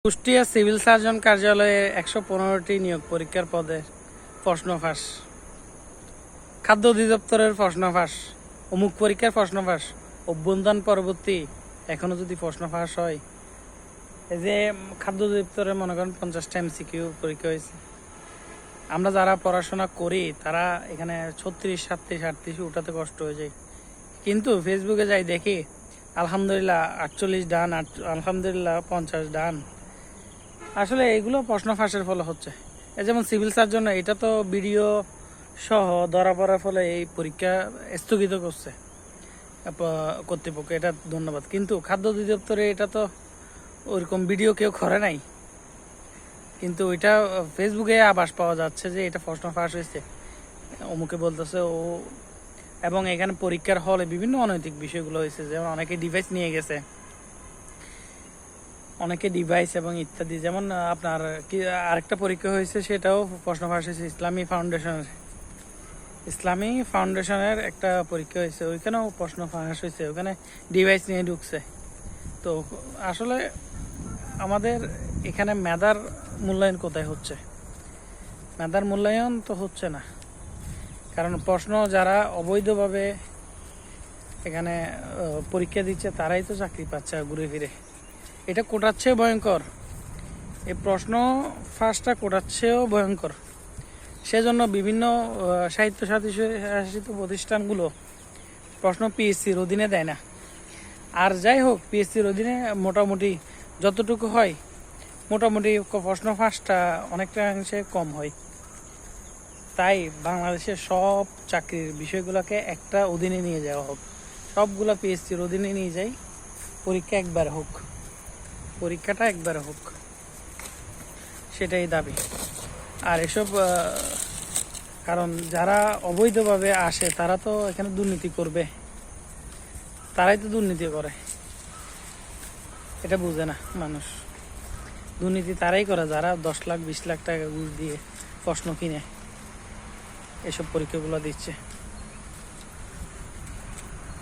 Kushtia civil surgeon কার্যালয়ে ১১৫টি নিয়োগ পরীক্ষার পদে প্রশ্ন ফাঁস। খাদ্য অধিদপ্তরের প্রশ্ন ফাঁস, অমুক পরীক্ষার প্রশ্ন ফাঁস, অভ্যন্তরীণ পরবর্তী এখনো যদি প্রশ্ন ফাঁস হয়। এই যে খাদ্য অধিদপ্তরে মনে করেন 50টা MCQ পরীক্ষা হয়েছে। আমরা যারা পড়াশোনা করি তারা এখানে 36, 37, 38 উঠাতে কষ্ট হয়ে যায়, কিন্তু ফেসবুকে যাই দেখি আলহামদুলিল্লাহ 48 ডান, আলহামদুলিল্লাহ 50 ডান। আসলে এগুলো প্রশ্ন ফাঁসের ফলে হচ্ছে। এই যেমন সিভিল সার্জন, এটা তো ভিডিও সহ ধরা পড়ার ফলে এই পরীক্ষা স্থগিত করছে কর্তৃপক্ষ, এটা ধন্যবাদ। কিন্তু খাদ্য অধিদপ্তরে এটা তো ওইরকম ভিডিও কেউ করে নাই, কিন্তু ওইটা ফেসবুকে আভাস পাওয়া যাচ্ছে যে এটা প্রশ্ন ফাঁস হয়েছে, অমুকে বলতেছে ও। এবং এখানে পরীক্ষার হলে বিভিন্ন অনৈতিক বিষয়গুলো হয়েছে, যেমন অনেকে ডিভাইস নিয়ে গেছে, অনেকে ডিভাইস এবং ইত্যাদি। যেমন আপনার কি আরেকটা পরীক্ষা হয়েছে, সেটাও প্রশ্ন ফাঁস হয়েছে। ইসলামী ফাউন্ডেশনের একটা পরীক্ষা হয়েছে, ওইখানেও প্রশ্ন ফাঁস হয়েছে, ওখানে ডিভাইস নিয়ে ঢুকছে। তো আসলে আমাদের এখানে মেধার মূল্যায়ন কোথায় হচ্ছে? মেধার মূল্যায়ন তো হচ্ছে না, কারণ প্রশ্ন যারা অবৈধভাবে এখানে পরীক্ষা দিচ্ছে তারাই তো চাকরি পাচ্ছে ঘুরে ফিরে। এটা কোটার চেয়েও ভয়ঙ্কর, এই প্রশ্ন ফাঁসটা কোটার চেয়েও ভয়ঙ্কর। সেজন্য বিভিন্ন স্বায়ত্তশাসিত প্রতিষ্ঠানগুলো প্রশ্ন পিএসসির অধীনে দেয় না। আর যাই হোক, পিএসসির অধীনে মোটামুটি যতটুকু হয়, মোটামুটি প্রশ্ন ফাঁসটা অনেকটা অংশে কম হয়। তাই বাংলাদেশের সব চাকরির বিষয়গুলোকে একটা অধীনে নিয়ে যাওয়া হোক, সবগুলো পিএসসির অধীনে নিয়ে যাই, পরীক্ষাটা একবার হোক, সেটাই দাবি। আর এসব কারণ যারা অবৈধভাবে আসে তারা তো এখানে দুর্নীতি করবে, তারাই তো দুর্নীতি করে, এটা বুঝে না মানুষ। দুর্নীতি তারাই করে যারা 10 লাখ 20 লাখ টাকা ঘুষ দিয়ে প্রশ্ন কিনে এসব পরীক্ষাগুলো দিচ্ছে।